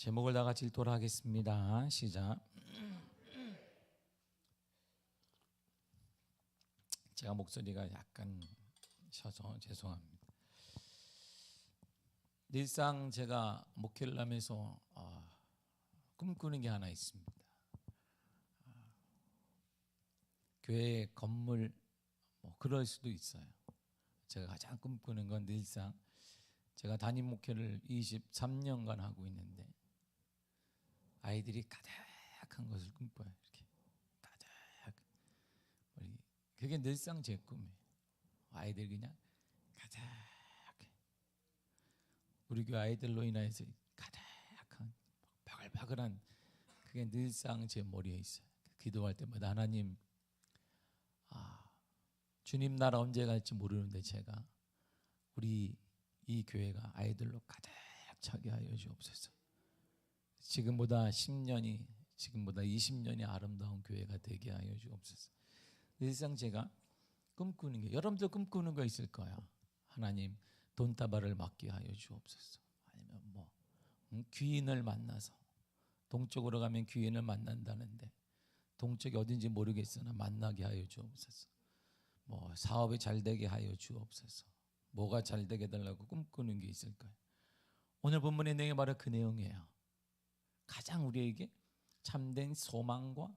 제목을 다 같이 읽도록 하겠습니다. 시작. 제가 목소리가 약간 쉬어서 죄송합니다. 늘상 제가 목회를 하면서 꿈꾸는 게 하나 있습니다. 교회 건물 그럴 수도 있어요. 제가 가장 꿈꾸는 건 늘상 제가 담임 목회를 23년간 하고 있는데 아이들이 가득한 것을 꿈꿔요. 이렇게 가득. 그게 늘상 제 꿈이에요. 아이들 그냥 가득. 우리 교회 아이들로 인해서 가득한 바글바글한 그게 늘상 제 머리에 있어요. 기도할 때마다 하나님, 주님 나라 언제 갈지 모르는데 제가 우리 이 교회가 아이들로 가득 차게 하여 주옵소서. 지금보다 10년이, 지금보다 20년이 아름다운 교회가 되게 하여 주옵소서. 늘상 제가 꿈꾸는 게, 여러분들 꿈꾸는 거 있을 거야. 하나님 돈다발을 맞게 하여 주옵소서. 아니면 귀인을 만나서, 동쪽으로 가면 귀인을 만난다는데 동쪽이 어딘지 모르겠으나 만나게 하여 주옵소서. 사업이 잘 되게 하여 주옵소서. 뭐가 잘 되게 해달라고 꿈꾸는 게 있을까요? 오늘 본문의 내용이 바로 그 내용이에요. 가장 우리에게 참된 소망과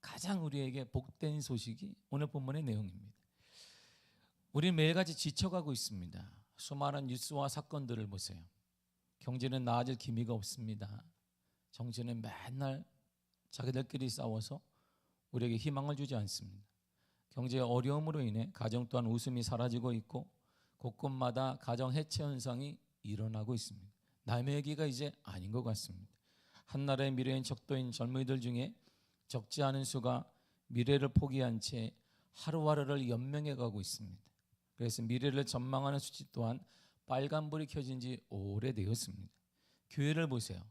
가장 우리에게 복된 소식이 오늘 본문의 내용입니다. 우리는 매일같이 지쳐가고 있습니다. 수많은 뉴스와 사건들을 보세요. 경제는 나아질 기미가 없습니다. 정치는 맨날 자기들끼리 싸워서 우리에게 희망을 주지 않습니다. 경제의 어려움으로 인해 가정 또한 웃음이 사라지고 있고 곳곳마다 가정 해체 현상이 일어나고 있습니다. 남의 얘기가 이제 아닌 것 같습니다. 한나라의 미래인 척도인 젊은이들 중에 적지 않은 수가 미래를 포기한 채 하루하루를 연명해 가고 있습니다. 그래서 미래를 전망하는 수치 또한 빨간불이 켜진 지 오래되었습니다. 교회를 보세요.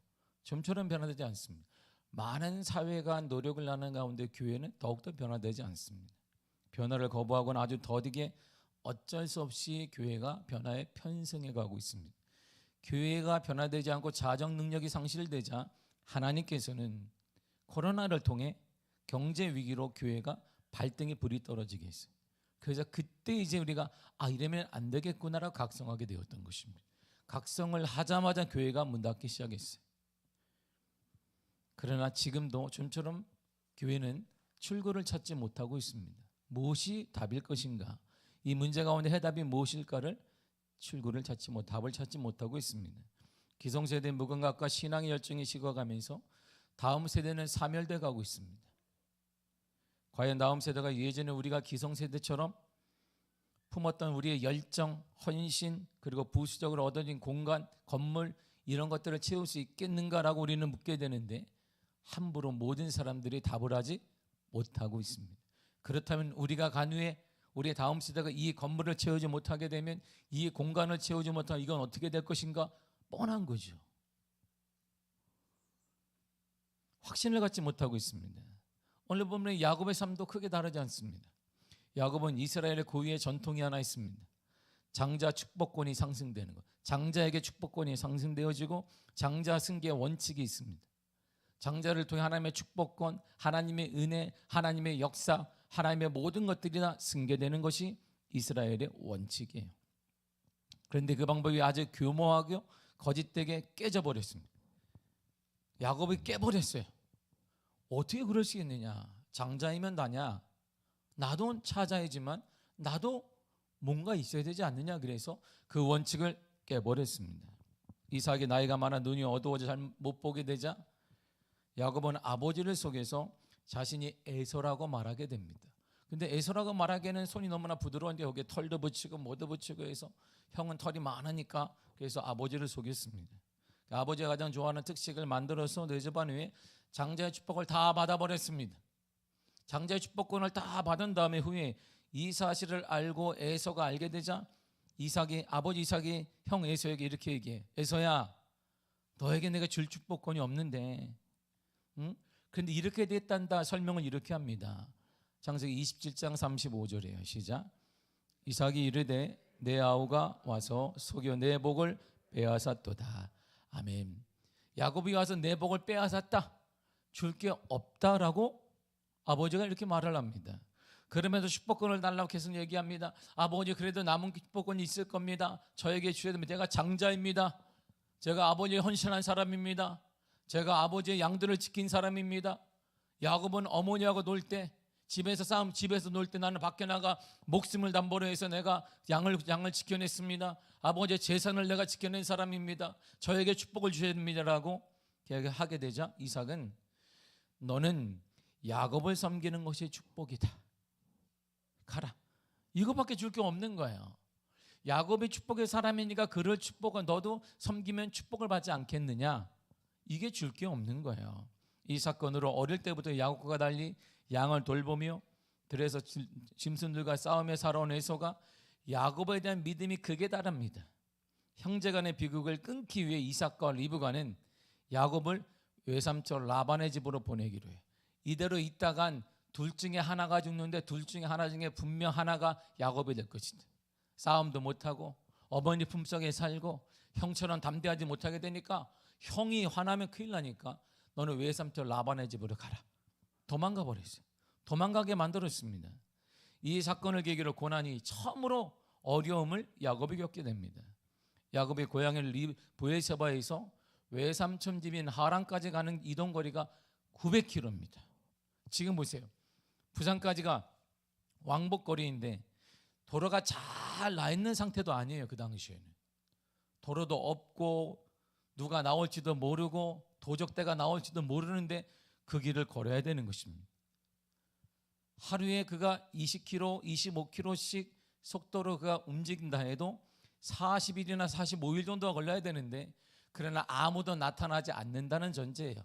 좀처럼 변화되지 않습니다. 많은 사회가 노력을 하는 가운데 교회는 더욱더 변화되지 않습니다. 변화를 거부하거나 아주 더디게 어쩔 수 없이 교회가 변화에 편승해 가고 있습니다. 교회가 변화되지 않고 자정 능력이 상실되자 하나님께서는 코로나를 통해 경제 위기로 교회가 발등에 불이 떨어지게 했어요. 그래서 그때 이제 우리가 이러면 안 되겠구나라고 각성하게 되었던 것입니다. 각성을 하자마자 교회가 문 닫기 시작했어요. 그러나 지금도 좀처럼 교회는 출구를 찾지 못하고 있습니다. 무엇이 답일 것인가? 이 문제 가운데 해답이 무엇일까를 답을 찾지 못하고 있습니다. 기성세대 무감각과 신앙의 열정이 식어가면서 다음 세대는 사멸돼 가고 있습니다. 과연 다음 세대가 예전에 우리가 기성세대처럼 품었던 우리의 열정, 헌신, 그리고 부수적으로 얻어진 공간, 건물 이런 것들을 채울 수 있겠는가라고 우리는 묻게 되는데 함부로 모든 사람들이 답을 하지 못하고 있습니다. 그렇다면 우리가 간 후에 우리의 다음 세대가 이 건물을 채우지 못하게 되면, 이 공간을 채우지 못하면 이건 어떻게 될 것인가? 뻔한 거죠. 확신을 갖지 못하고 있습니다. 오늘 보면 야곱의 삶도 크게 다르지 않습니다. 야곱은 이스라엘의 고유의 전통이 하나 있습니다. 장자 축복권이 상승되는 것. 장자에게 축복권이 상승되어지고 장자 승계의 원칙이 있습니다. 장자를 통해 하나님의 축복권, 하나님의 은혜, 하나님의 역사, 하나님의 모든 것들이 다 승계되는 것이 이스라엘의 원칙이에요. 그런데 그 방법이 아주 교모하고 거짓되게 깨져버렸습니다. 야곱이 깨버렸어요. 어떻게 그럴 수 있느냐? 장자이면 나냐? 나도 차자이지만 나도 뭔가 있어야 되지 않느냐? 그래서 그 원칙을 깨버렸습니다. 이삭이 나이가 많아 눈이 어두워져 잘 못 보게 되자 야곱은 아버지를 속여서 자신이 에서라고 말하게 됩니다. 근데 에서라고 말하기에는 손이 너무나 부드러운데 여기에 털도 붙이고 뭐도 붙이고 해서 형은 털이 많으니까 그래서 아버지를 속였습니다. 아버지가 가장 좋아하는 특식을 만들어서 내접한 후에 장자의 축복을 다 받아버렸습니다. 장자의 축복권을 다 받은 다음에 후에 이 사실을 알고 에서가 알게 되자 아버지 이삭이 형 에서에게 이렇게 얘기해. 에서야, 너에게 내가 줄 축복권이 없는데, 응? 그런데 이렇게 됐단다 설명을 이렇게 합니다. 창세기 27장 35절이에요. 시작. 이삭이 이르되 내 아우가 와서 속여 내 복을 빼앗았도다. 아멘. 야곱이 와서 내 복을 빼앗았다, 줄 게 없다라고 아버지가 이렇게 말을 합니다. 그러면서 축복권을 달라고 계속 얘기합니다. 아버지, 그래도 남은 축복권이 있을 겁니다. 저에게 주셔야 됩니다. 제가 장자입니다. 제가 아버지의 헌신한 사람입니다. 제가 아버지의 양들을 지킨 사람입니다. 야곱은 어머니하고 놀 때, 집에서 놀 때 나는 밖에 나가 목숨을 담보로 해서 내가 양을 지켜냈습니다. 아버지의 재산을 내가 지켜낸 사람입니다. 저에게 축복을 주셔야 됩니다라고 하게 되자 이삭은 너는 야곱을 섬기는 것이 축복이다, 가라. 이거밖에 줄 게 없는 거예요. 야곱이 축복의 사람이니까 그를 축복은 너도 섬기면 축복을 받지 않겠느냐, 이게 줄 게 없는 거예요. 이 사건으로 어릴 때부터 야곱과 달리 양을 돌보며 그래서 짐승들과 싸우며 살아온 에서가 야곱에 대한 믿음이 극에 달합니다. 형제간의 비극을 끊기 위해 이삭과 리브가는 야곱을 외삼촌 라반의 집으로 보내기로 해요. 이대로 있다간 둘 중에 하나가 죽는데 둘 중에 하나 중에 분명 하나가 야곱이 될 것이다. 싸움도 못하고 어머니 품속에 살고 형처럼 담대하지 못하게 되니까 형이 화나면 큰일 나니까 너는 외삼촌 라반의 집으로 가라. 도망가 버렸어요. 도망가게 만들었습니다. 이 사건을 계기로 고난이 처음으로 어려움을 야곱이 겪게 됩니다. 야곱의 고향인 브에르세바에서 외삼촌 집인 하란까지 가는 이동거리가 900km입니다. 지금 보세요. 부산까지가 왕복거리인데 도로가 잘 나 있는 상태도 아니에요. 그 당시에는 도로도 없고 누가 나올지도 모르고 도적대가 나올지도 모르는데 그 길을 걸어야 되는 것입니다. 하루에 그가 20km, 25km씩 속도로 그가 움직인다 해도 40일이나 45일 정도가 걸려야 되는데 그러나 아무도 나타나지 않는다는 전제예요.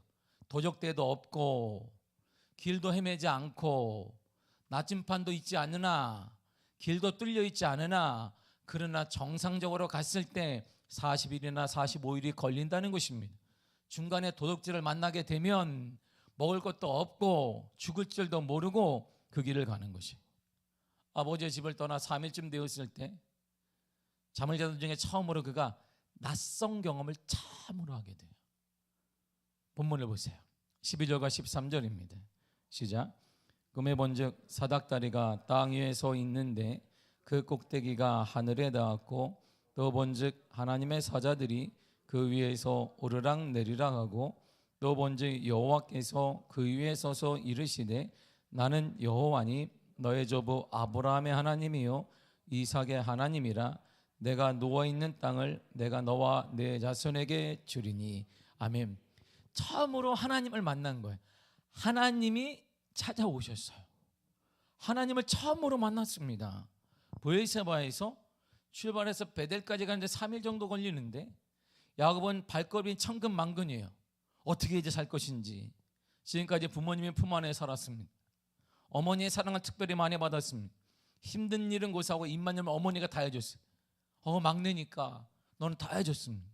도적대도 없고 길도 헤매지 않고 나침판도 있지 않으나 길도 뚫려 있지 않으나 그러나 정상적으로 갔을 때 40일이나 45일이 걸린다는 것입니다. 중간에 도둑질을 만나게 되면 먹을 것도 없고 죽을 줄도 모르고 그 길을 가는 것이. 아버지의 집을 떠나 3일쯤 되었을 때 잠을 자던 중에 처음으로 그가 낯선 경험을 참으로 하게 돼요. 본문을 보세요. 12절과 13절입니다. 시작. 꿈에 본즉 사닥다리가 땅 위에 서 있는데 그 꼭대기가 하늘에 닿았고 또 본즉 하나님의 사자들이 그 위에서 오르락 내리락 하고 또 본즉 여호와께서 그 위에 서서 이르시되 나는 여호와니 너의 조부 아브라함의 하나님이요 이삭의 하나님이라. 내가 누워있는 땅을 내가 너와 내 자손에게 주리니. 아멘. 처음으로 하나님을 만난 거예요. 하나님이 찾아오셨어요. 하나님을 처음으로 만났습니다. 브에르세바에서 출발해서 베델까지 가는데 3일 정도 걸리는데 야곱은 발걸음이 천근만근이에요. 어떻게 이제 살 것인지. 지금까지 부모님의 품 안에 살았습니다. 어머니의 사랑을 특별히 많이 받았습니다. 힘든 일은 고사하고 입만 열면 어머니가 다 해줬어요. 막내니까 너는 다 해줬습니다.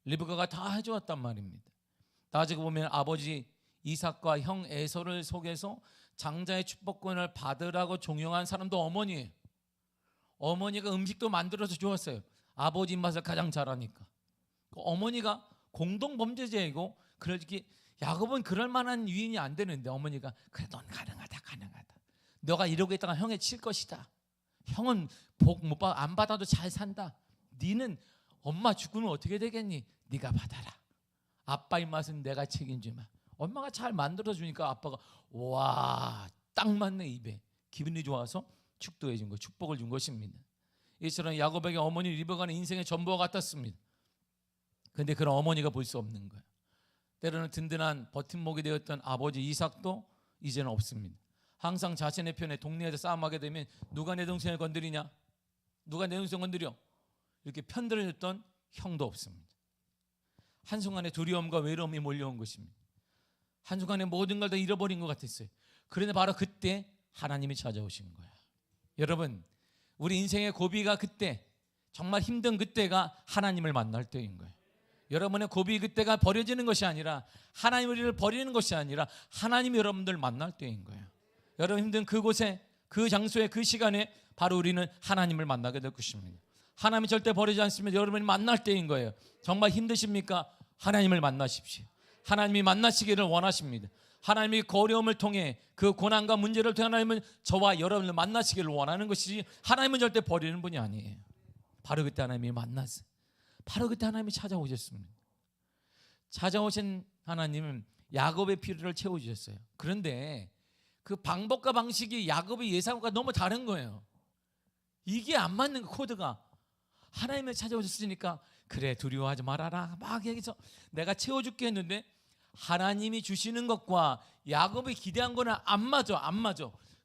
리브가가 다 해주었단 말입니다. 나중에 보면 아버지 이삭과 형 에서를 속여서 장자의 축복권을 받으라고 종용한 사람도 어머니예요. 어머니가 음식도 만들어서 주었어요. 아버지 입맛을 가장 잘하니까. 어머니가 공동 범죄자이고 그러기 야곱은 그럴 만한 유인이 안 되는데 어머니가 그래 넌 가능하다. 너가 이러고 있다가 형에 칠 것이다. 형은 복 못 받아 안 받아도 잘 산다. 니는 엄마 죽으면 어떻게 되겠니? 네가 받아라. 아빠 입맛은 내가 책임지마. 엄마가 잘 만들어주니까 아빠가 와, 딱 맞네 입에. 기분이 좋아서 축도해 준 거, 축복을 준 것입니다. 이처럼 야곱에게 어머니 리브가는 인생의 전부와 같았습니다. 그런데 그런 어머니가 볼 수 없는 거예요. 때로는 든든한 버팀목이 되었던 아버지 이삭도 이제는 없습니다. 항상 자신의 편에 동네에서 싸움하게 되면 누가 내 동생을 건드리냐? 누가 내 동생 건드려? 이렇게 편들어줬던 형도 없습니다. 한순간에 두려움과 외로움이 몰려온 것입니다. 한순간에 모든 걸 다 잃어버린 것 같았어요. 그런데 바로 그때 하나님이 찾아오신 거예요. 여러분, 우리 인생의 고비가 그때, 정말 힘든 그때가 하나님을 만날 때인 거예요. 여러분의 고비 그때가 버려지는 것이 아니라, 하나님 우리를 버리는 것이 아니라 하나님이 여러분들 만날 때인 거예요. 여러분 힘든 그곳에, 그 장소에, 그 시간에 바로 우리는 하나님을 만나게 될 것입니다. 하나님이 절대 버리지 않습니다. 여러분이 만날 때인 거예요. 정말 힘드십니까? 하나님을 만나십시오. 하나님이 만나시기를 원하십니다. 하나님이 그 어려움을 통해 그 고난과 문제를 통해 하나님은 저와 여러분을 만나시기를 원하는 것이지 하나님은 절대 버리는 분이 아니에요. 바로 그때 하나님이 만났어요. 바로 그때 하나님이 찾아오셨습니다. 찾아오신 하나님은 야곱의 필요를 채워주셨어요. 그런데 그 방법과 방식이 야곱의 예상과 너무 다른 거예요. 이게 안 맞는 코드가. 하나님을 찾아오셨으니까 그래 두려워하지 말아라 막 얘기해서 내가 채워줄게 했는데 하나님이 주시는 것과 야곱이 기대한 거는 안 맞아.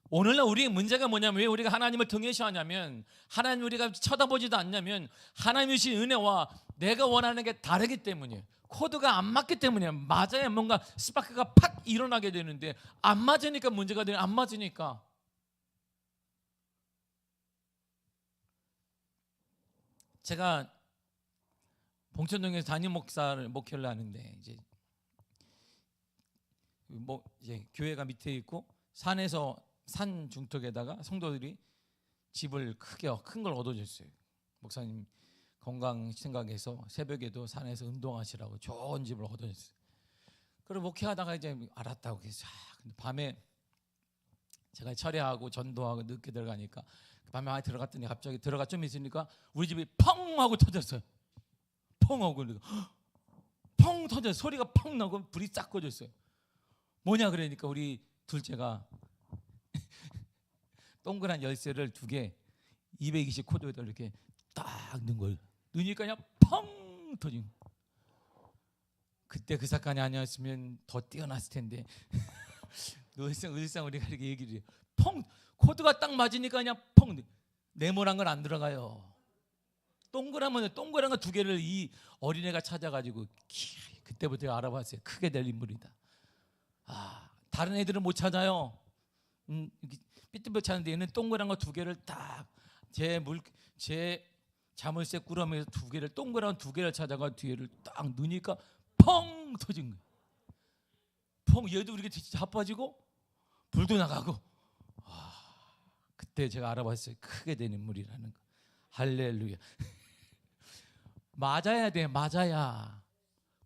오늘날 우리의 문제가 뭐냐면 왜 우리가 하나님을 등에시하냐면 하나님 우리가 쳐다보지도 않냐면 하나님이 주신 은혜와 내가 원하는 게 다르기 때문이에요. 코드가 안 맞기 때문이에요. 맞아야 뭔가 스파크가 팍 일어나게 되는데 안 맞으니까 문제가 돼요. 안 맞으니까. 제가 봉천동에서 담임 목사를 목회를 하는데 이제 교회가 밑에 있고 산 중턱에다가 성도들이 집을 큰 걸 얻어줬어요. 목사님 건강 생각해서 새벽에도 산에서 운동하시라고 좋은 집을 얻어줬어요. 그리고 목회하다가 이제 알았다고 해서 근데 밤에 제가 철야하고 전도하고 늦게 들어가니까 밤에 많이 들어갔더니 갑자기 들어가 좀 있으니까 우리 집이 펑 하고 터졌어요. 펑 하고 펑 터져 소리가 펑 나고 불이 싹 꺼졌어요. 뭐냐 그러니까 우리 둘째가 동그란 열쇠를 2개 220 코드에다 이렇게 딱 넣은 거예요. 넣으니까 그냥 펑 터진 거예요. 그때 그 사건이 아니었으면 더 뛰어났을 텐데 늘상 우리가 이렇게 얘기를 해요. 펑 코드가 딱 맞으니까 그냥 펑 네모난 건 안 들어가요. 동그란 거 2개를 이 어린애가 찾아가지고 그때부터 알아봤어요. 크게 될 인물이다. 다른 애들은 못 찾아요. 삐뚤빼 찾는데 얘는 동그란 거 2개를 딱 제 자물쇠 꾸러미에서 2개를 동그란 2개를 찾아가 뒤에를 딱 넣으니까 펑 터진 거예요. 펑 얘도 이렇게 자빠지고 불도 나가고. 그때 제가 알아봤어요. 크게 된 인물이라는 거. 할렐루야. 맞아야 돼. 맞아야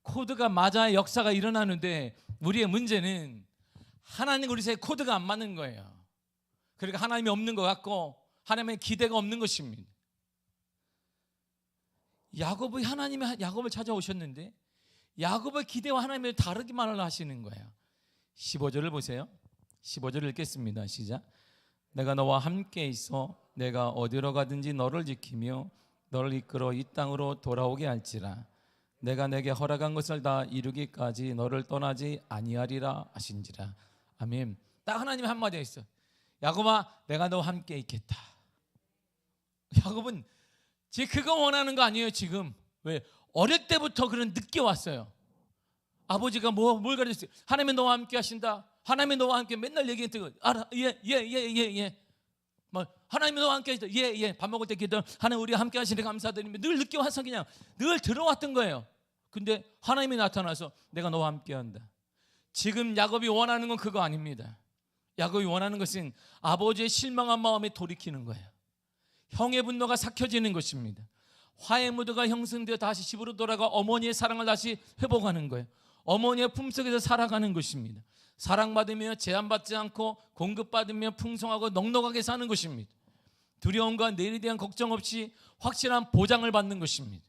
코드가 맞아야 역사가 일어나는데 우리의 문제는 하나님 우리 사이에 코드가 안 맞는 거예요. 그러니까 하나님이 없는 것 같고 하나님의 기대가 없는 것입니다. 하나님이 야곱을 찾아오셨는데 야곱의 기대와 하나님의 다르기만을 하시는 거예요. 15절을 보세요. 15절을 읽겠습니다. 시작. 내가 너와 함께 있어 내가 어디로 가든지 너를 지키며 너를 이끌어 이 땅으로 돌아오게 할지라. 내가 내게 허락한 것을 다 이루기까지 너를 떠나지 아니하리라 하신지라. 아멘. 딱 하나님의 한마디가 있어. 야곱아 내가 너와 함께 있겠다. 야곱은 지금 그거 원하는 거 아니에요. 지금 왜 어릴 때부터 그런 늦게 왔어요. 아버지가 뭘 가르쳤어요? 하나님이 너와 함께 하신다. 하나님이 너와 함께 맨날 얘기했던 거 알아. 예. 하나님이 너와 함께 하신다. 예. 밥 먹을 때 기도 하나님 우리와 함께 하시니 감사드리며 늘 늦게 와서 그냥 늘 들어왔던 거예요. 근데 하나님이 나타나서 내가 너와 함께 한다. 지금 야곱이 원하는 건 그거 아닙니다. 야곱이 원하는 것은 아버지의 실망한 마음에 돌이키는 거예요. 형의 분노가 삭혀지는 것입니다. 화해 무드가 형성되어 다시 집으로 돌아가 어머니의 사랑을 다시 회복하는 거예요. 어머니의 품속에서 살아가는 것입니다. 사랑받으며 제한받지 않고 공급받으며 풍성하고 넉넉하게 사는 것입니다. 두려움과 내일에 대한 걱정 없이 확실한 보장을 받는 것입니다.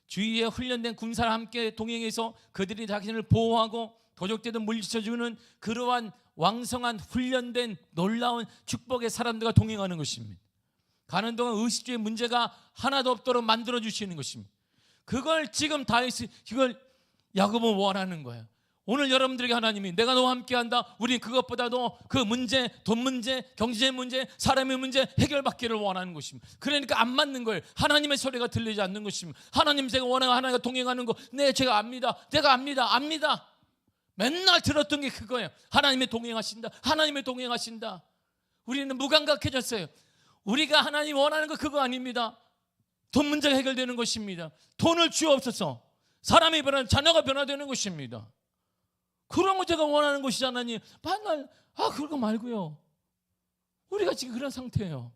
주위에 훈련된 군사와 함께 동행해서 그들이 자신을 보호하고 도적되든 물리쳐주는 그러한 왕성한 훈련된 놀라운 축복의 사람들과 동행하는 것입니다. 가는 동안 의식주의 문제가 하나도 없도록 만들어주시는 것입니다. 그걸 지금 이걸 야곱은 원하는 거예요. 오늘 여러분들에게 하나님이 내가 너와 함께한다. 우리는 그것보다도 그 문제, 돈 문제, 경제 문제, 사람의 문제 해결받기를 원하는 것입니다. 그러니까 안 맞는 거예요. 하나님의 소리가 들리지 않는 것입니다. 하나님 제가 원하는 하나님과 동행하는 거 네 제가 압니다. 내가 압니다. 맨날 들었던 게 그거예요. 하나님이 동행하신다. 하나님이 동행하신다. 우리는 무감각해졌어요. 우리가 하나님 원하는 거 그거 아닙니다. 돈 문제가 해결되는 것입니다. 돈을 주옵소서. 사람이 변하는 자녀가 변화되는 것입니다. 그런 거 제가 원하는 것이잖아요. 맨날 그거 말고요. 우리가 지금 그런 상태예요.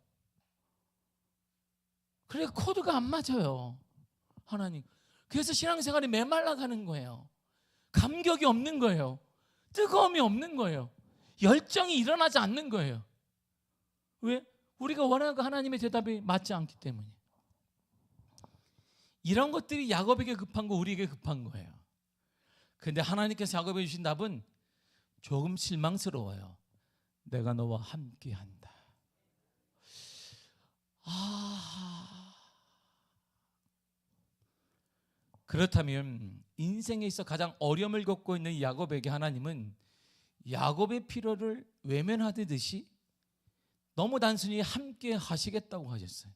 그러니까 코드가 안 맞아요. 하나님 그래서 신앙생활이 메말라가는 거예요. 감격이 없는 거예요. 뜨거움이 없는 거예요. 열정이 일어나지 않는 거예요. 왜? 우리가 원하는 그 하나님의 대답이 맞지 않기 때문에. 이런 것들이 야곱에게 급한 거, 우리에게 급한 거예요. 그런데 하나님께서 야곱에 주신 답은 조금 실망스러워요. 내가 너와 함께한다. 그렇다면 인생에 있어 가장 어려움을 겪고 있는 야곱에게 하나님은 야곱의 필요를 외면하듯이 너무 단순히 함께 하시겠다고 하셨어요.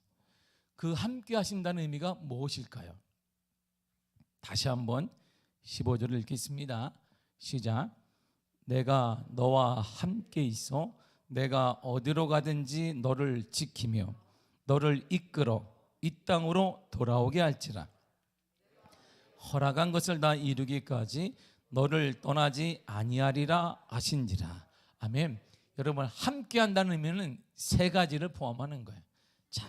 그 함께 하신다는 의미가 무엇일까요? 다시 한번 15절을 읽겠습니다. 시작. 내가 너와 함께 있어 내가 어디로 가든지 너를 지키며 너를 이끌어 이 땅으로 돌아오게 할지라. 허락한 것을 다 이루기까지 너를 떠나지 아니하리라 하신지라. 아멘. 여러분, 함께 한다는 의미는 세 가지를 포함하는 거예요. 자,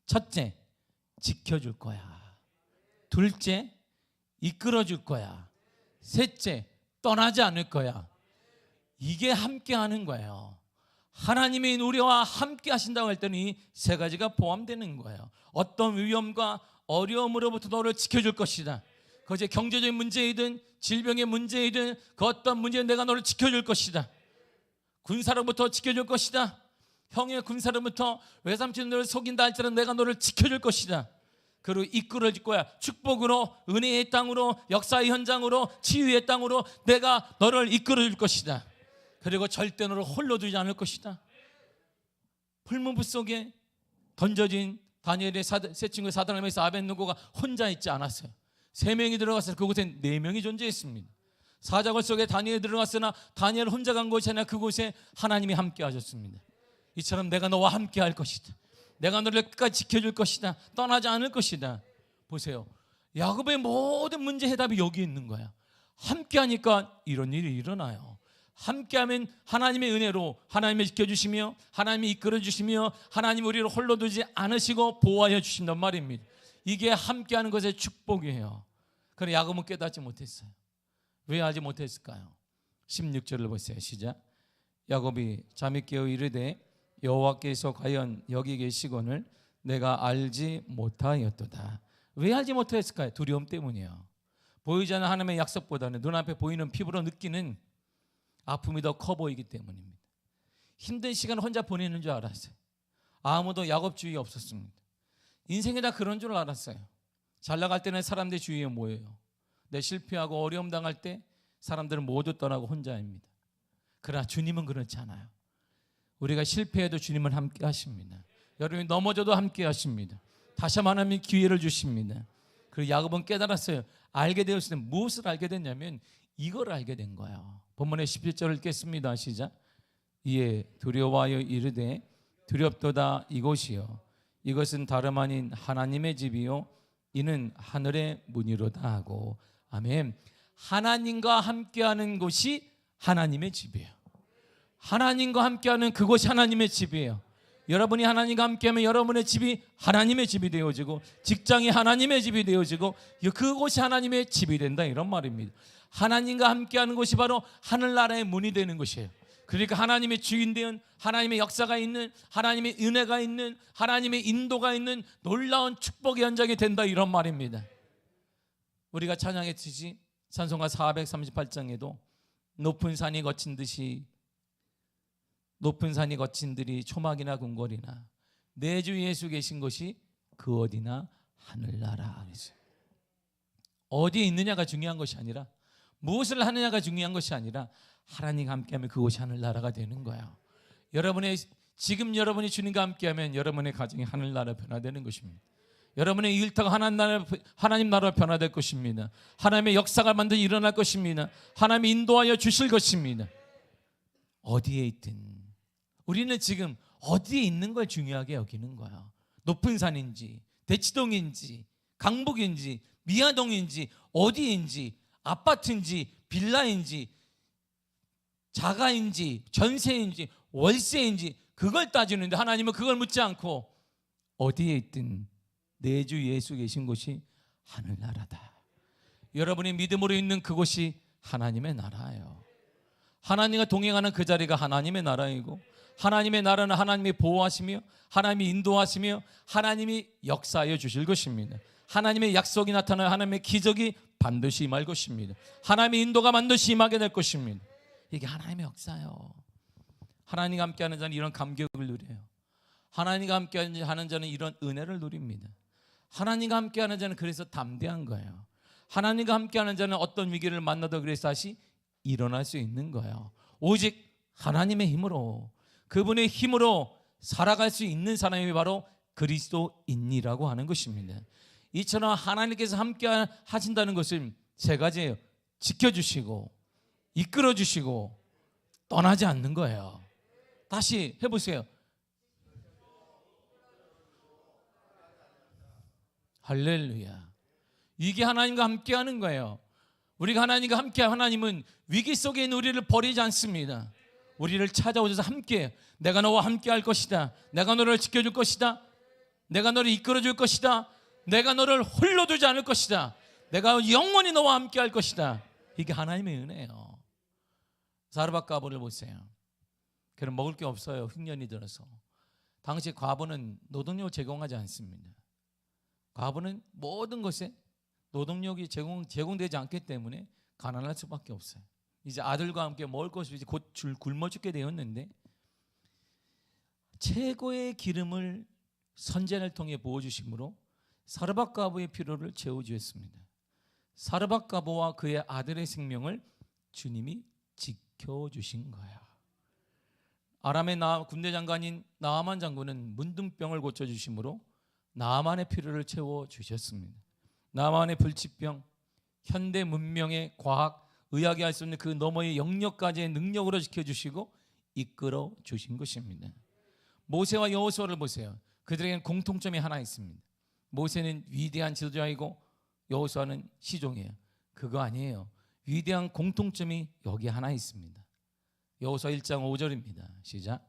첫째, 지켜줄 거야. 둘째, 이끌어줄 거야. 셋째, 떠나지 않을 거야. 이게 함께 하는 거예요. 하나님이 우리와 함께 하신다고 할 때는 이 세 가지가 포함되는 거예요. 어떤 위험과 어려움으로부터 너를 지켜줄 것이다. 그것이 경제적인 문제이든 질병의 문제이든 그 어떤 문제는 내가 너를 지켜줄 것이다. 군사로부터 지켜줄 것이다. 형의 군사로부터 외삼촌 너를 속인다 할지라도 내가 너를 지켜줄 것이다. 그리고 이끌어줄 거야. 축복으로, 은혜의 땅으로, 역사의 현장으로, 치유의 땅으로 내가 너를 이끌어줄 것이다. 그리고 절대 너를 홀로 두지 않을 것이다. 풀무불 속에 던져진 다니엘의 세 친구의 사드락메삭 아벳느고가 혼자 있지 않았어요. 3명이 들어갔을 그곳에 4명이 존재했습니다. 사자굴 속에 다니엘이 들어갔으나 다니엘 혼자 간 곳이 아니라 그곳에 하나님이 함께 하셨습니다. 이처럼 내가 너와 함께 할 것이다. 내가 너를 끝까지 지켜줄 것이다. 떠나지 않을 것이다. 보세요. 야곱의 모든 문제 해답이 여기 있는 거야. 함께 하니까 이런 일이 일어나요. 함께하면 하나님의 은혜로 하나님이 지켜주시며 하나님이 이끌어주시며 하나님 우리를 홀로 두지 않으시고 보호하여 주신단 말입니다. 이게 함께하는 것의 축복이에요. 그러나 야곱은 깨닫지 못했어요. 왜 하지 못했을까요? 16절을 보세요. 시작. 야곱이 잠이 깨어 이르되 여호와께서 과연 여기 계시거늘 내가 알지 못하였도다. 왜 알지 못했을까요? 두려움 때문이에요. 보이지 않는 하나님의 약속보다는 눈앞에 보이는 피부로 느끼는 아픔이 더 커 보이기 때문입니다. 힘든 시간 혼자 보내는 줄 알았어요. 아무도 야곱 주위에 없었습니다. 인생이 다 그런 줄 알았어요. 잘 나갈 때는 사람들 주위에 모여요. 내 실패하고 어려움 당할 때 사람들은 모두 떠나고 혼자입니다. 그러나 주님은 그렇지 않아요. 우리가 실패해도 주님은 함께 하십니다. 여러분이 넘어져도 함께 하십니다. 다시 한번 하나님이 기회를 주십니다. 그리고 야곱은 깨달았어요. 알게 되었을 때 무엇을 알게 됐냐면 이걸 알게 된 거예요. 본문의 17절을 읽겠습니다. 시작. 이에 두려워하여 이르되 두렵도다 이곳이요 이것은 다름 아닌 하나님의 집이요 이는 하늘의 문이로다 하고. 아멘. 하나님과 함께하는 곳이 하나님의 집이에요. 하나님과 함께하는 그곳이 하나님의 집이에요. 여러분이 하나님과 함께하면 여러분의 집이 하나님의 집이 되어지고 직장이 하나님의 집이 되어지고 그곳이 하나님의 집이 된다, 이런 말입니다. 하나님과 함께하는 곳이 바로 하늘나라의 문이 되는 것이에요. 그러니까 하나님의 주인 되는, 하나님의 역사가 있는, 하나님의 은혜가 있는, 하나님의 인도가 있는 놀라운 축복의 현장이 된다, 이런 말입니다. 우리가 찬양했듯이 찬송가 438장에도 높은 산이 거친 듯이 높은 산이 거친들이 초막이나 궁궐이나 내 주 예수 계신 곳이 그 어디나 하늘나라. 어디에 있느냐가 중요한 것이 아니라, 무엇을 하느냐가 중요한 것이 아니라 하나님과 함께하면 그곳이 하늘나라가 되는 거예요. 지금 여러분이 주님과 함께하면 여러분의 가정이 하늘나라 변화되는 것입니다. 여러분의 일터가 하나님 나라 변화될 것입니다. 하나님의 역사가 반드시 일어날 것입니다. 하나님이 인도하여 주실 것입니다. 어디에 있든 우리는 지금 어디에 있는 걸 중요하게 여기는 거야. 높은 산인지 대치동인지 강북인지 미아동인지 어디인지 아파트인지 빌라인지 자가인지 전세인지 월세인지 그걸 따지는데, 하나님은 그걸 묻지 않고 어디에 있든 내 주 예수 계신 곳이 하늘나라다. 여러분이 믿음으로 있는 그곳이 하나님의 나라예요. 하나님과 동행하는 그 자리가 하나님의 나라이고, 하나님의 나라는 하나님이 보호하시며 하나님이 인도하시며 하나님이 역사하여 주실 것입니다. 하나님의 약속이 나타나요. 하나님의 기적이 반드시 임할 것입니다. 하나님의 인도가 반드시 임하게 될 것입니다. 이게 하나님의 역사예요. 하나님과 함께하는 자는 이런 감격을 누려요. 하나님과 함께하는 자는 이런 은혜를 누립니다. 하나님과 함께하는 자는 그래서 담대한 거예요. 하나님과 함께하는 자는 어떤 위기를 만나도 그래서 다시 일어날 수 있는 거예요. 오직 하나님의 힘으로, 그분의 힘으로 살아갈 수 있는 사람이 바로 그리스도인이라고 하는 것입니다. 이처럼 하나님께서 함께 하신다는 것은 세 가지예요. 지켜주시고 이끌어주시고 떠나지 않는 거예요. 다시 해보세요. 할렐루야. 이게 하나님과 함께하는 거예요. 우리가 하나님과 함께, 하나님은 위기 속에 있는 우리를 버리지 않습니다. 우리를 찾아오셔서 함께, 내가 너와 함께 할 것이다, 내가 너를 지켜줄 것이다, 내가 너를 이끌어줄 것이다, 내가 너를 홀로 두지 않을 것이다, 내가 영원히 너와 함께 할 것이다. 이게 하나님의 은혜예요. 사르밧 과부를 보세요. 그는 먹을 게 없어요. 흉년이 들어서. 당시 과부는 노동력 제공하지 않습니다. 과부는 모든 것에 노동력이 제공되지 않기 때문에 가난할 수밖에 없어요. 이제 아들과 함께 먹을 것이 이제 곧 굶어 죽게 되었는데, 최고의 기름을 선제를 통해 부어주심으로 사르밧 과부의 필요를 채워주었습니다. 사르밧 과부와 그의 아들의 생명을 주님이 지켜주신 거야. 아람의 군대 장관인 나아만 장군은 문둥병을 고쳐주심으로 나아만의 필요를 채워주셨습니다. 나아만의 불치병, 현대 문명의 과학, 의학이 할 수 없는 그 너머의 영역까지의 능력으로 지켜주시고 이끌어 주신 것입니다. 모세와 여호수아를 보세요. 그들에게는 공통점이 하나 있습니다. 모세는 위대한 지도자이고 여호수아는 시종이에요. 그거 아니에요. 위대한 공통점이 여기 하나 있습니다. 여호수아 1장 5절입니다. 시작.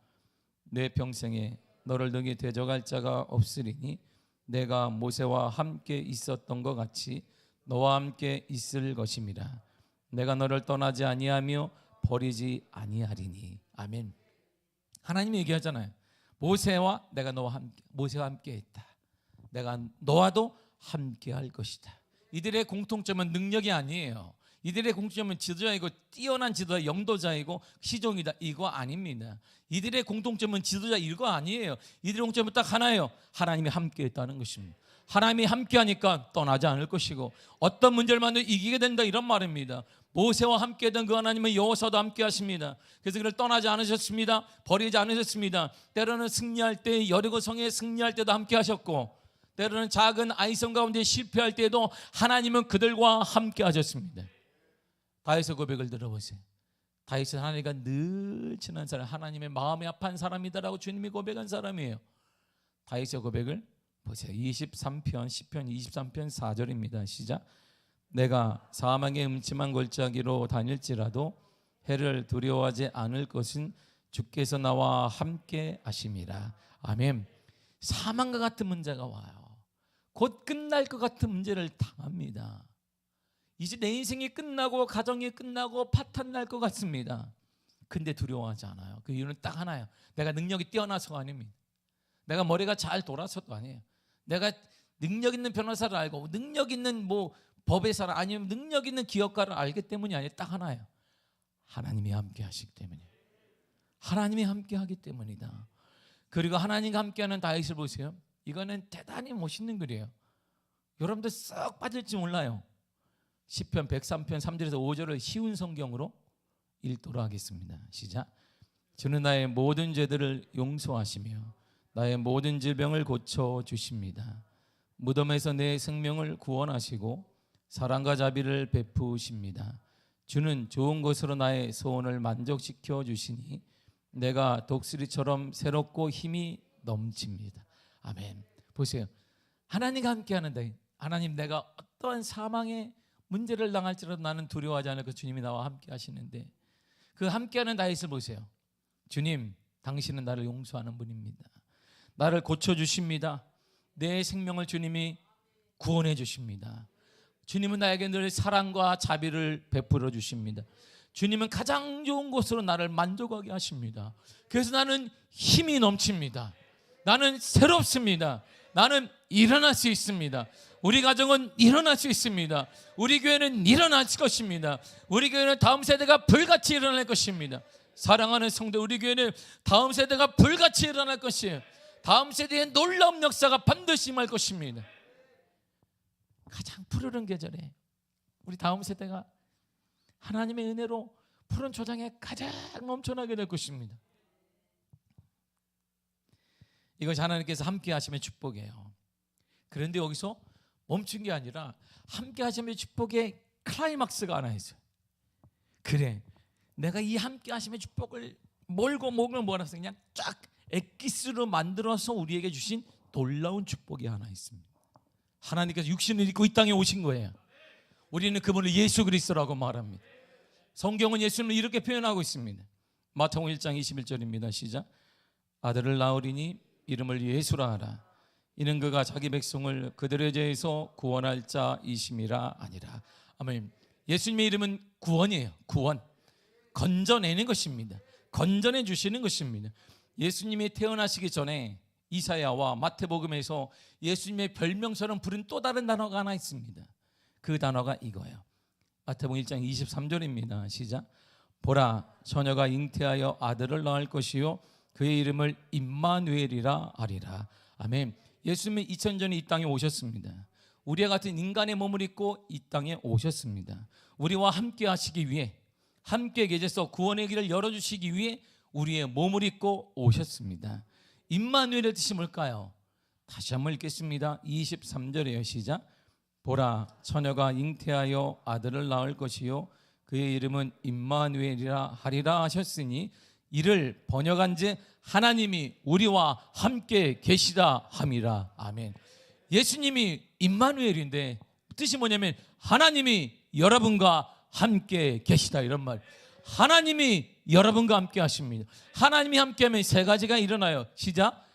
내 평생에 너를 능히 대적할 자가 없으리니 내가 모세와 함께 있었던 것 같이 너와 함께 있을 것임이라. 내가 너를 떠나지 아니하며 버리지 아니하리니. 아멘. 하나님이 얘기하잖아요. 모세와 내가 너와 함께, 모세와 함께 했다. 내가 너와도 함께 할 것이다. 이들의 공통점은 능력이 아니에요. 이들의 공통점은 지도자이고 뛰어난 지도자, 영도자이고 시종이다, 이거 아닙니다. 이들의 공통점은 지도자, 이거 아니에요. 이들의 공통점은 딱 하나예요. 하나님이 함께 했다는 것입니다. 하나님이 함께 하니까 떠나지 않을 것이고 어떤 문제를 만나도 이기게 된다, 이런 말입니다. 모세와 함께 했던 그 하나님은 여호수아도 함께 하십니다. 그래서 그를 떠나지 않으셨습니다. 버리지 않으셨습니다. 때로는 승리할 때, 여리고 성에 승리할 때도 함께 하셨고, 때로는 작은 아이성 가운데 실패할 때에도 하나님은 그들과 함께 하셨습니다. 다윗의 고백을 들어보세요. 다윗은 하나님과 늘 친한 사람, 하나님의 마음이 아파한 사람이다라고 주님이 고백한 사람이에요. 다윗의 고백을 보세요. 23편 시편 23편 4절입니다. 시작. 내가 사망의 음침한 골짜기로 다닐지라도 해를 두려워하지 않을 것은 주께서 나와 함께 하심이라. 아멘. 사망과 같은 문제가 와요. 곧 끝날 것 같은 문제를 당합니다. 이제 내 인생이 끝나고 가정이 끝나고 파탄 날 것 같습니다. 근데 두려워하지 않아요. 그 이유는 딱 하나예요. 내가 능력이 뛰어나서가 아닙니다. 내가 머리가 잘 돌아서도 아니에요. 내가 능력 있는 변호사를 알고 능력 있는 법의사를, 아니면 능력 있는 기업가를 알기 때문이 아니에요. 딱 하나예요. 하나님이 함께 하시기 때문이에요. 하나님이 함께 하기 때문이다. 그리고 하나님과 함께하는 다윗을 보세요. 이거는 대단히 멋있는 글이에요. 여러분들 썩 빠질지 몰라요. 시편 103편 3절에서 5절을 쉬운 성경으로 읽도록 하겠습니다. 시작. 주는 나의 모든 죄들을 용서하시며 나의 모든 질병을 고쳐주십니다. 무덤에서 내 생명을 구원하시고 사랑과 자비를 베푸십니다. 주는 좋은 것으로 나의 소원을 만족시켜 주시니 내가 독수리처럼 새롭고 힘이 넘칩니다. 아멘. 보세요. 하나님과 함께하는다. 하나님, 내가 어떠한 사망의 문제를 당할지라도 나는 두려워하지 않을 것, 주님이 나와 함께 하시는데, 그 함께하는 다윗을 보세요. 주님, 당신은 나를 용서하는 분입니다. 나를 고쳐주십니다. 내 생명을 주님이 구원해 주십니다. 주님은 나에게 늘 사랑과 자비를 베풀어 주십니다. 주님은 가장 좋은 곳으로 나를 만족하게 하십니다. 그래서 나는 힘이 넘칩니다. 나는 새롭습니다. 나는 일어날 수 있습니다. 우리 가정은 일어날 수 있습니다. 우리 교회는 일어날 것입니다. 우리 교회는 다음 세대가 불같이 일어날 것입니다. 사랑하는 성도, 우리 교회는 다음 세대가 불같이 일어날 것이에요. 다음 세대의 놀라운 역사가 반드시 임할 것입니다. 가장 푸르른 계절에 우리 다음 세대가 하나님의 은혜로 푸른 초장에 가장 넘쳐나게 될 것입니다. 이것이 하나님께서 함께 하심의 축복이에요. 그런데 여기서 멈춘 게 아니라 함께 하심의 축복의 클라이막스가 하나 있어요. 그래, 내가 이 함께 하심의 축복을 몰고 목을 몰아서 그냥 쫙 엑기스로 만들어서 우리에게 주신 놀라운 축복이 하나 있습니다. 하나님께서 육신을 입고 이 땅에 오신 거예요. 우리는 그분을 예수 그리스도라고 말합니다. 성경은 예수님을 이렇게 표현하고 있습니다. 마태복음 1장 21절입니다. 시작. 아들을 낳으리니 이름을 예수라 하라. 이는 그가 자기 백성을 그들의 죄에서 구원할 자이심이라 아니라. 아멘. 예수님의 이름은 구원이에요. 구원. 건져내는 것입니다. 건져내 주시는 것입니다. 예수님이 태어나시기 전에 이사야와 마태복음에서 예수님의 별명처럼 부른 또 다른 단어가 하나 있습니다. 그 단어가 이거예요. 마태복음 1장 23절입니다. 시작. 보라, 처녀가 잉태하여 아들을 낳을 것이요 그의 이름을 임마누엘이라 하리라. 아멘. 예수님은 2000전에 이 땅에 오셨습니다. 우리와 같은 인간의 몸을 입고 이 땅에 오셨습니다. 우리와 함께 하시기 위해, 함께 계셔서 구원의 길을 열어주시기 위해 우리의 몸을 입고 오셨습니다. 임마누엘의 뜻이 뭘까요? 다시 한번 읽겠습니다. 23절이에요. 시작. 보라, 처녀가 잉태하여 아들을 낳을 것이요 그의 이름은 임마누엘이라 하리라 하셨으니 이를 번역한즉 하나님이 우리와 함께 계시다 함이라. 아멘. 예수님이 임마누엘인데 뜻이 뭐냐면 하나님이 여러분과 함께 계시다, 이런 말. 하나님이 여러분과 함께 하십니다. 하나님이 함께하면 세 가지가 일어나요. 시작.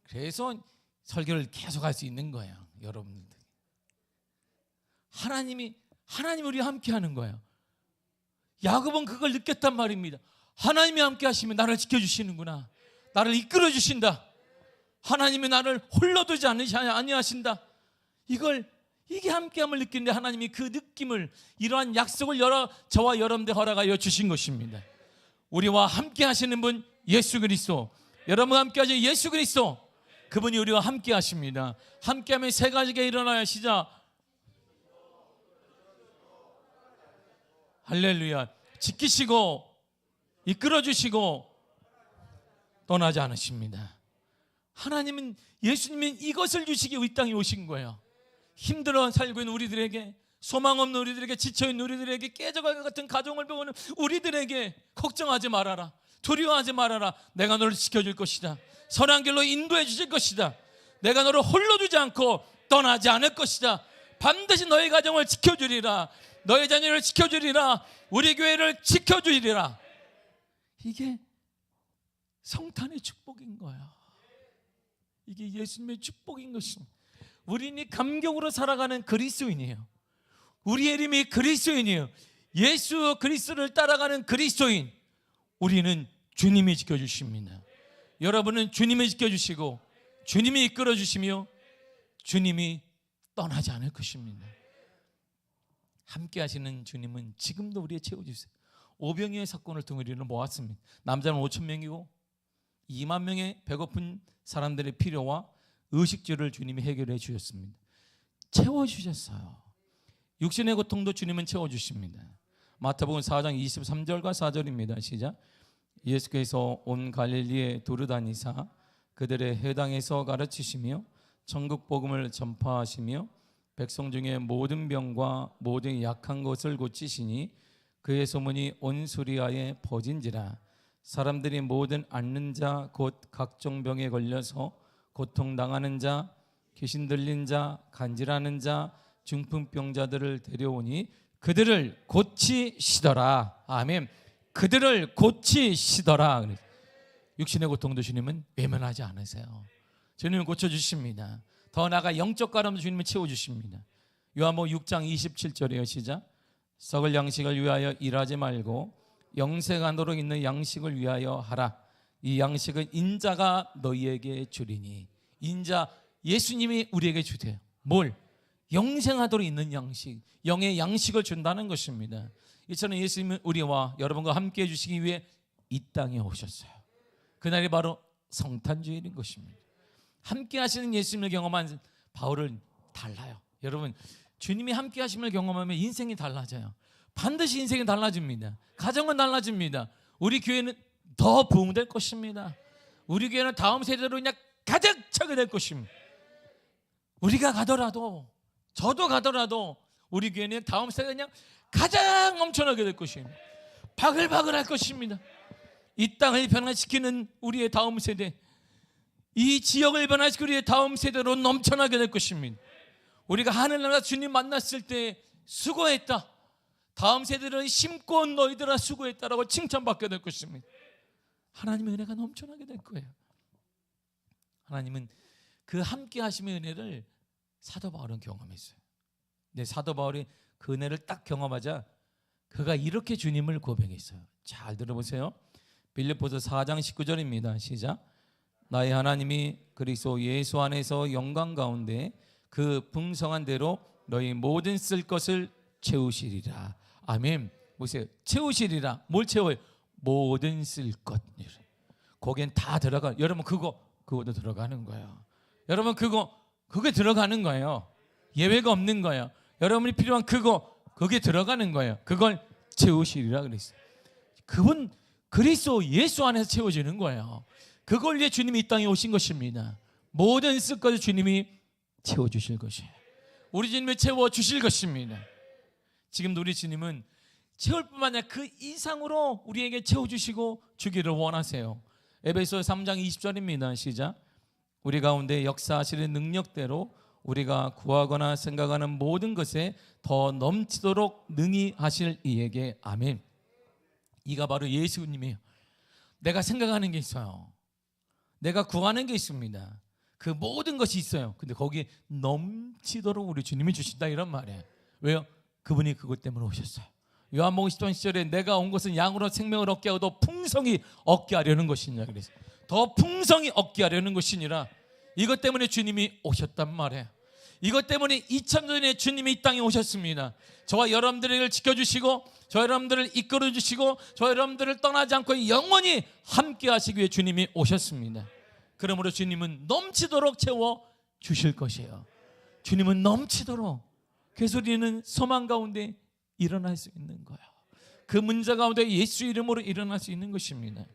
그래서 설교를 계속할 수 있는 거예요. 여러분들 하나님이 우리와 함께하는 거예요. 야곱은 그걸 느꼈단 말입니다. 하나님이 함께 하시면 나를 지켜주시는구나. 나를 이끌어 주신다. 하나님이 나를 홀로 두지 아니하신다. 이게 함께함을 느끼는데 하나님이 그 느낌을, 이러한 약속을 저와 여러분들 허락하여 주신 것입니다. 우리와 함께 하시는 분 예수 그리스도, 여러분과 함께 하시는 예수 그리스도, 그분이 우리와 함께 하십니다. 함께하면 세 가지가 일어나야. 시작. 할렐루야. 지키시고 이끌어주시고 떠나지 않으십니다. 하나님은, 예수님은 이것을 주시기 이 땅에 오신 거예요. 힘들어 살고 있는 우리들에게, 소망 없는 우리들에게, 지쳐있는 우리들에게, 깨져갈 것 같은 가정을 보는 우리들에게 걱정하지 말아라, 두려워하지 말아라. 내가 너를 지켜줄 것이다. 선한 길로 인도해 주실 것이다. 내가 너를 홀로 두지 않고 떠나지 않을 것이다. 반드시 너의 가정을 지켜주리라. 너의 자녀를 지켜주리라. 우리 교회를 지켜주리라. 이게 성탄의 축복인 거야. 이게 예수님의 축복인 것입니다. 우리는 감격으로 살아가는 그리스도인이에요. 우리의 이름이 그리스도인이에요. 예수 그리스도를 따라가는 그리스도인. 우리는 주님이 지켜주십니다. 여러분은 주님이 지켜주시고 주님이 이끌어주시며 주님이 떠나지 않을 것입니다. 함께 하시는 주님은 지금도 우리의 채워주세요. 오병이의 사건을 통해 우리는 모았습니다. 남자는 5,000명이고 2만 명의 배고픈 사람들의 필요와 의식주를 주님이 해결해 주셨습니다. 채워주셨어요. 육신의 고통도 주님은 채워주십니다. 마태복음 4장 23절과 4절입니다. 시작. 예수께서 온 갈릴리에 두루다니사 그들의 회당에서 가르치시며 천국 복음을 전파하시며 백성 중에 모든 병과 모든 약한 것을 고치시니 그의 소문이 온 수리아에 퍼진지라. 사람들이 모든 앓는 자 곧 각종 병에 걸려서 고통당하는 자, 귀신 들린 자, 간질하는 자, 중풍병자들을 데려오니 그들을 고치시더라. 아멘. 그들을 고치시더라. 육신의 고통도 주님은 외면하지 않으세요. 주님은 고쳐주십니다. 더 나아가 영적 가람도 주님은 채워주십니다. 요한복음 6장 27절이에요. 시작. 썩을 양식을 위하여 일하지 말고 영생하도록 있는 양식을 위하여 하라. 이 양식은 인자가 너희에게 주리니. 인자, 예수님이 우리에게 주세요. 뭘? 영생하도록 있는 양식, 영의 양식을 준다는 것입니다. 이처럼 예수님은 우리와 여러분과 함께 해주시기 위해 이 땅에 오셨어요. 그날이 바로 성탄주일인 것입니다. 함께 하시는 예수님을 경험한 바울은 달라요. 여러분, 주님이 함께 하심을 경험하면 인생이 달라져요. 반드시 인생이 달라집니다. 가정은 달라집니다. 우리 교회는 더 부흥될 것입니다. 우리 교회는 다음 세대로 그냥 가득 차게 될 것입니다. 우리가 가더라도, 저도 가더라도 우리 교회는 다음 세대가 그냥 가장 넘쳐나게 될 것입니다. 바글바글할 것입니다. 이 땅을 변화시키는 우리의 다음 세대, 이 지역을 변화시키는 우리의 다음 세대로 넘쳐나게 될 것입니다. 우리가 하늘나라 주님 만났을 때 수고했다, 다음 세대를 심고 온 너희들아 수고했다라고 칭찬받게 될 것입니다. 하나님의 은혜가 넘쳐나게 될 거예요. 하나님은 그 함께 하심의 은혜를 사도 바울은 경험했어요. 근데 사도 바울이 그 은혜를 딱 경험하자 그가 이렇게 주님을 고백했어요. 잘 들어보세요. 빌립보서 4장 19절입니다. 시작. 나의 하나님이 그리스도 예수 안에서 영광 가운데 그 풍성한 대로 너희 모든 쓸 것을 채우시리라. 아멘. 보세요. 채우시리라. 뭘 채워요? 모든 쓸 것. 거기엔 다 들어가. 여러분 그것도 들어가는 거예요. 여러분 그게 들어가는 거예요. 예외가 없는 거예요. 여러분이 필요한 그게 들어가는 거예요. 그걸 채우시리라 그랬어요. 그분 그리스도 예수 안에서 채워지는 거예요. 그걸 위해 주님이 이 땅에 오신 것입니다. 모든 쓸 것을 주님이 채워주실 것이에요. 우리 주님이 채워주실 것입니다. 지금도 우리 주님은 채울 뿐만 아니라 그 이상으로 우리에게 채워주시고 주기를 원하세요. 에베소 3장 20절입니다. 시작. 우리 가운데 역사하시는 능력대로 우리가 구하거나 생각하는 모든 것에 더 넘치도록 능히 하실 이에게 아멘. 이가 바로 예수님이에요. 내가 생각하는 게 있어요. 내가 구하는 게 있습니다. 그 모든 것이 있어요. 근데 거기에 넘치도록 우리 주님이 주신다 이런 말이에요. 왜요? 그분이 그것 때문에 오셨어요. 요한복음 10장 10절에 내가 온 것은 양으로 생명을 얻게 하고 더 풍성히 얻게 하려는 것이냐 그래서 더 풍성히 얻게 하려는 것이니라. 이것 때문에 주님이 오셨단 말이에요. 이것 때문에 2000년 전에 주님이 이 땅에 오셨습니다. 저와 여러분들을 지켜주시고 저 여러분들을 이끌어주시고 저 여러분들을 떠나지 않고 영원히 함께 하시기 위해 주님이 오셨습니다. 그러므로 주님은 넘치도록 채워주실 것이에요. 주님은 넘치도록. 그래서 우리는 소망 가운데 일어날 수 있는 거예요. 그 문제 가운데 예수 이름으로 일어날 수 있는 것입니다.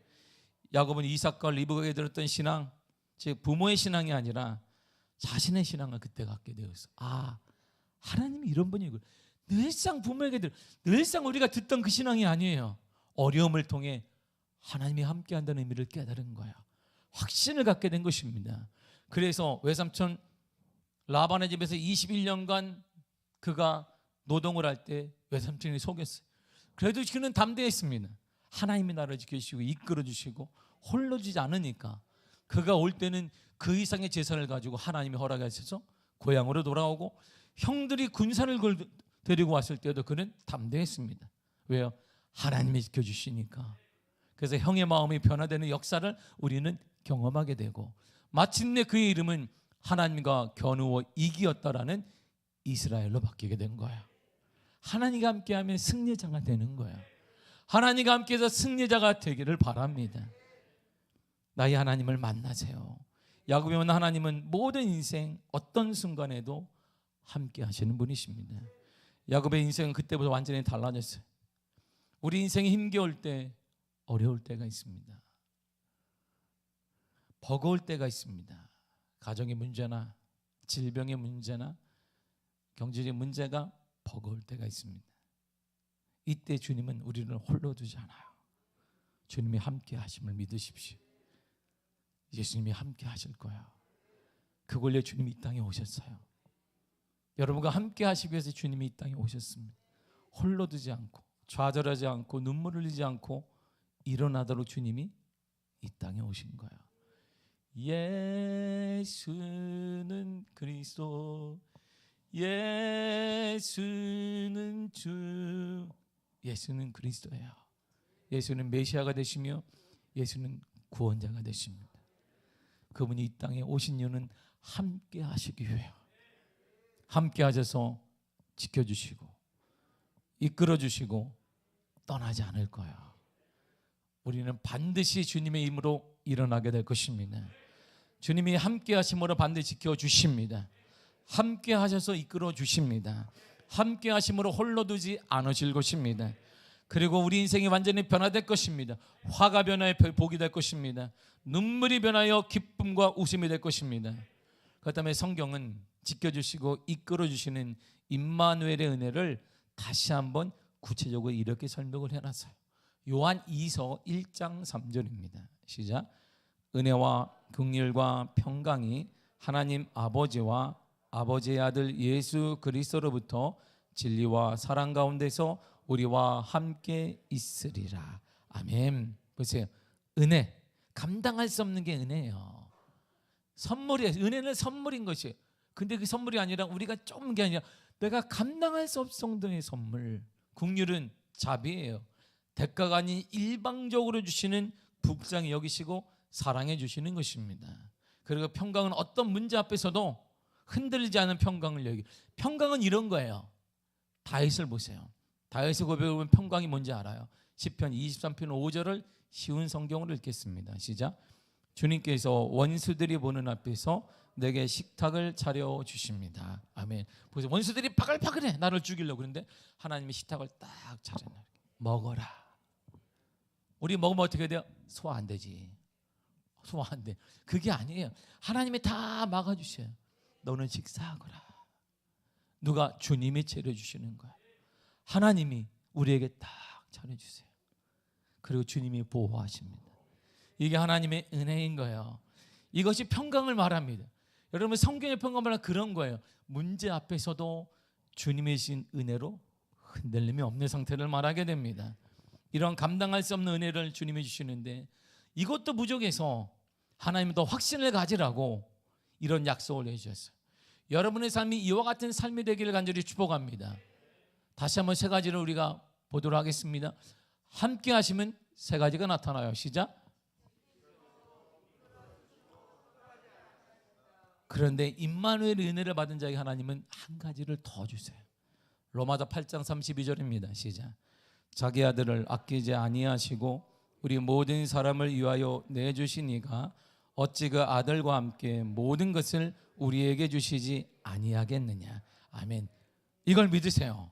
야곱은 이삭과 리브가에게 들었던 신앙, 즉 부모의 신앙이 아니라 자신의 신앙을 그때 갖게 되었어. 하나님이 이런 분이고, 늘상 부모에게 늘상 우리가 듣던 그 신앙이 아니에요. 어려움을 통해 하나님이 함께한다는 의미를 깨달은 거예요. 확신을 갖게 된 것입니다. 그래서 외삼촌 라반의 집에서 21년간 그가 노동을 할 때 외삼촌이 속였어요. 그래도 그는 담대했습니다. 하나님이 나를 지켜주시고 이끌어주시고 홀로 주지 않으니까 그가 올 때는 그 이상의 재산을 가지고 하나님이 허락하셔서 고향으로 돌아오고 형들이 군사를 데리고 왔을 때도 그는 담대했습니다. 왜요? 하나님이 지켜주시니까. 그래서 형의 마음이 변화되는 역사를 우리는 경험하게 되고 마침내 그의 이름은 하나님과 겨누어 이기었다라는 이스라엘로 바뀌게 된 거예요. 하나님과 함께하면 승리자가 되는 거예요. 하나님과 함께해서 승리자가 되기를 바랍니다. 나의 하나님을 만나세요. 야곱이 만난 하나님은 모든 인생 어떤 순간에도 함께 하시는 분이십니다. 야곱의 인생은 그때부터 완전히 달라졌어요. 우리 인생이 힘겨울 때, 어려울 때가 있습니다. 버거울 때가 있습니다. 가정의 문제나 질병의 문제나 경제적 문제가 버거울 때가 있습니다. 이때 주님은 우리를 홀로 두지 않아요. 주님이 함께 하심을 믿으십시오. 예수님이 함께 하실 거예요. 그걸 위해 주님이 이 땅에 오셨어요. 여러분과 함께 하시기 위해서 주님이 이 땅에 오셨습니다. 홀로 두지 않고 좌절하지 않고 눈물 흘리지 않고 일어나도록 주님이 이 땅에 오신 거예요. 예수는 그리스도, 예수는 주, 예수는 그리스도예요. 예수는 메시아가 되시며 예수는 구원자가 되십니다. 그분이 이 땅에 오신 이유는 함께 하시기 위해요. 함께 하셔서 지켜주시고 이끌어주시고 떠나지 않을 거예요. 우리는 반드시 주님의 힘으로 일어나게 될 것입니다. 주님이 함께 하심으로 반드시 지켜주십니다. 함께 하셔서 이끌어주십니다. 함께 하심으로 홀로 두지 않으실 것입니다. 그리고 우리 인생이 완전히 변화될 것입니다. 화가 변하여 복이 될 것입니다. 눈물이 변하여 기쁨과 웃음이 될 것입니다. 그 다음에 성경은 지켜주시고 이끌어주시는 임마누엘의 은혜를 다시 한번 구체적으로 이렇게 설명을 해놨어요. 요한 2서 1장 3절입니다. 시작. 은혜와 긍휼과 평강이 하나님 아버지와 아버지의 아들 예수 그리스도로부터 진리와 사랑 가운데서 우리와 함께 있으리라. 아멘. 보세요. 은혜, 감당할 수 없는 게 은혜예요. 선물이에요. 은혜는 선물인 것이에요. 근데 그 선물이 아니라 우리가 좀 게 아니라 내가 감당할 수 없을 정도의 선물. 긍휼은 자비예요. 대가가 아닌 일방적으로 주시는 불쌍히 여기시고 사랑해 주시는 것입니다. 그리고 평강은 어떤 문제 앞에서도 흔들리지 않은 평강을 여기. 평강은 이런 거예요. 다윗을 보세요. 다윗의 고백을 보면 평강이 뭔지 알아요. 시편 23편 5절을 쉬운 성경으로 읽겠습니다. 시작. 주님께서 원수들이 보는 앞에서 내게 식탁을 차려 주십니다. 아멘. 보세요. 원수들이 바글바글해 나를 죽이려고 그러는데 하나님이 식탁을 딱 차려놔요. 먹어라. 우리 먹으면 어떻게 돼요? 소화 안 되지. 소화 안 돼. 그게 아니에요. 하나님이 다 막아주셔요. 너는 식사하거라. 누가? 주님이 차려주시는 거야. 하나님이 우리에게 딱 차려주세요. 그리고 주님이 보호하십니다. 이게 하나님의 은혜인 거예요. 이것이 평강을 말합니다. 여러분 성경의 평강 말은 그런 거예요. 문제 앞에서도 주님의 신 은혜로 흔들림이 없는 상태를 말하게 됩니다. 이런 감당할 수 없는 은혜를 주님이 주시는데 이것도 부족해서 하나님은 더 확신을 가지라고 이런 약속을 해주셨어요. 여러분의 삶이 이와 같은 삶이 되기를 간절히 축복합니다. 다시 한번 세 가지를 우리가 보도록 하겠습니다. 함께 하시면 세 가지가 나타나요. 시작. 그런데 임마누엘의 은혜를 받은 자에게 하나님은 한 가지를 더 주세요. 로마서 8장 32절입니다. 시작. 자기 아들을 아끼지 아니하시고 우리 모든 사람을 위하여 내주신 이가 어찌 그 아들과 함께 모든 것을 우리에게 주시지 아니하겠느냐. 아멘. 이걸 믿으세요.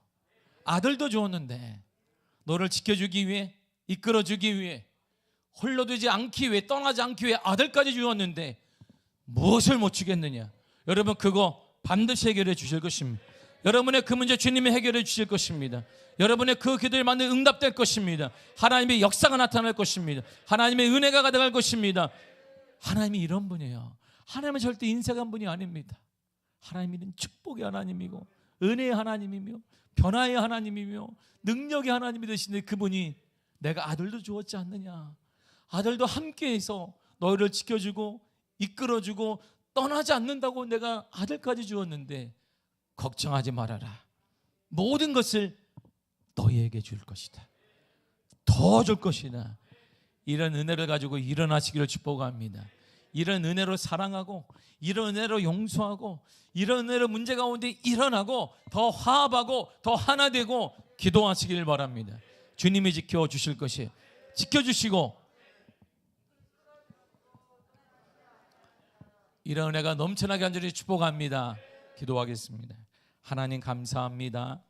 아들도 주었는데 너를 지켜주기 위해 이끌어주기 위해 홀로 두지 않기 위해 떠나지 않기 위해 아들까지 주었는데 무엇을 못 주겠느냐. 여러분 그거 반드시 해결해 주실 것입니다. 여러분의 그 문제 주님이 해결해 주실 것입니다. 여러분의 그 기도에 맞는 응답될 것입니다. 하나님의 역사가 나타날 것입니다. 하나님의 은혜가 가득할 것입니다. 하나님이 이런 분이에요. 하나님은 절대 인색한 분이 아닙니다. 하나님은 축복의 하나님이고 은혜의 하나님이며 변화의 하나님이며 능력의 하나님이 되시는데 그분이 내가 아들도 주었지 않느냐. 아들도 함께해서 너희를 지켜주고 이끌어주고 떠나지 않는다고 내가 아들까지 주었는데 걱정하지 말아라. 모든 것을 너희에게 줄 것이다. 더 줄 것이다. 이런 은혜를 가지고 일어나시기를 축복합니다. 이런 은혜로 사랑하고 이런 은혜로 용서하고 이런 은혜로 문제 가운데 일어나고 더 화합하고 더 하나 되고 기도하시길 바랍니다. 주님이 지켜주실 것이 지켜주시고 이런 은혜가 넘쳐나게 간절히 축복합니다. 기도하겠습니다. 하나님 감사합니다.